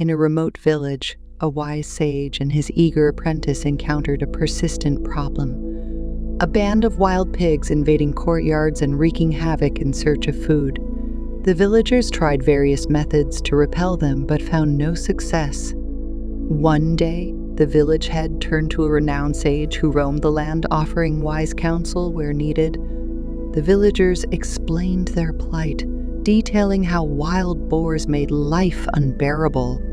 In a remote village, a wise sage and his eager apprentice encountered a persistent problem. A band of wild pigs invading courtyards and wreaking havoc in search of food. The villagers tried various methods to repel them but found no success. One day, the village head turned to a renowned sage who roamed the land offering wise counsel where needed. The villagers explained their plight, detailing how wild boars made life unbearable.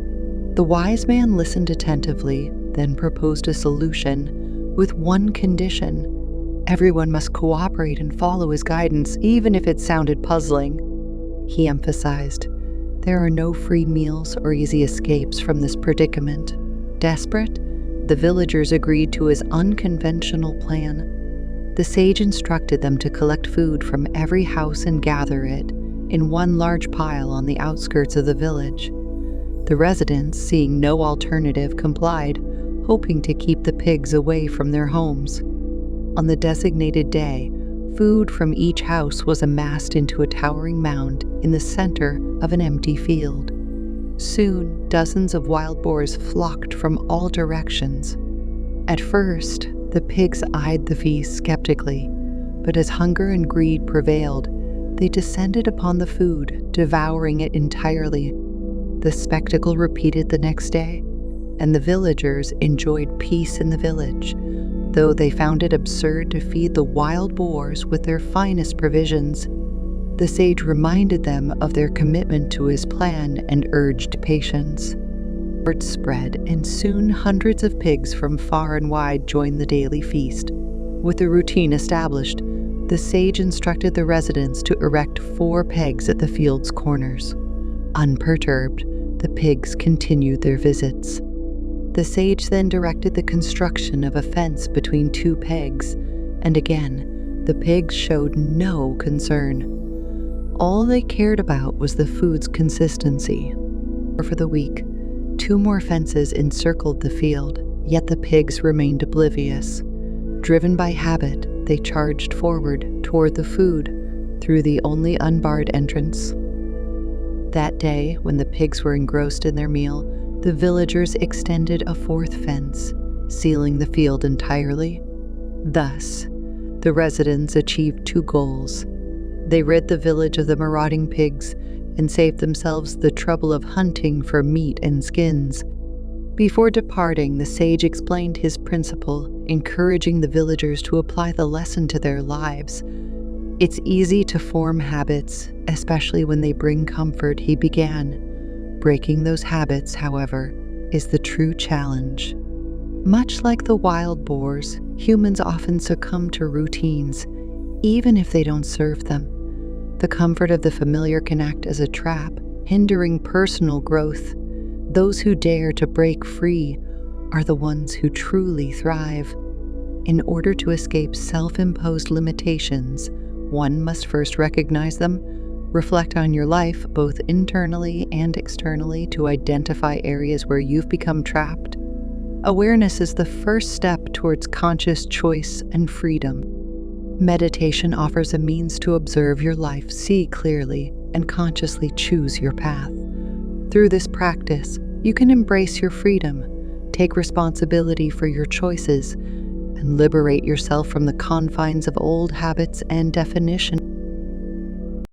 The wise man listened attentively, then proposed a solution with one condition: everyone must cooperate and follow his guidance, even if it sounded puzzling. He emphasized, there are no free meals or easy escapes from this predicament. Desperate, the villagers agreed to his unconventional plan. The sage instructed them to collect food from every house and gather it in one large pile on the outskirts of the village. The residents, seeing no alternative, complied, hoping to keep the pigs away from their homes. On the designated day, food from each house was amassed into a towering mound in the center of an empty field. Soon, dozens of wild boars flocked from all directions. At first, the pigs eyed the feast skeptically, but as hunger and greed prevailed, they descended upon the food, devouring it entirely. The spectacle repeated the next day, and the villagers enjoyed peace in the village, though they found it absurd to feed the wild boars with their finest provisions. The sage reminded them of their commitment to his plan and urged patience. Word spread, and soon hundreds of pigs from far and wide joined the daily feast. With the routine established, the sage instructed the residents to erect 4 pegs at the field's corners. Unperturbed, the pigs continued their visits. The sage then directed the construction of a fence between 2 pegs, and again, the pigs showed no concern. All they cared about was the food's consistency. For the week, 2 more fences encircled the field, yet the pigs remained oblivious. Driven by habit, they charged forward toward the food through the only unbarred entrance. That day, when the pigs were engrossed in their meal, the villagers extended a 4th fence, sealing the field entirely. Thus, the residents achieved 2 goals. They rid the village of the marauding pigs and saved themselves the trouble of hunting for meat and skins. Before departing, the sage explained his principle, encouraging the villagers to apply the lesson to their lives. It's easy to form habits, especially when they bring comfort, he began. Breaking those habits, however, is the true challenge. Much like the wild boars, humans often succumb to routines, even if they don't serve them. The comfort of the familiar can act as a trap, hindering personal growth. Those who dare to break free are the ones who truly thrive. In order to escape self-imposed limitations, one must first recognize them, reflect on your life both internally and externally to identify areas where you've become trapped. Awareness is the first step towards conscious choice and freedom. Meditation offers a means to observe your life, see clearly, and consciously choose your path. Through this practice, you can embrace your freedom, take responsibility for your choices, and liberate yourself from the confines of old habits and definitions.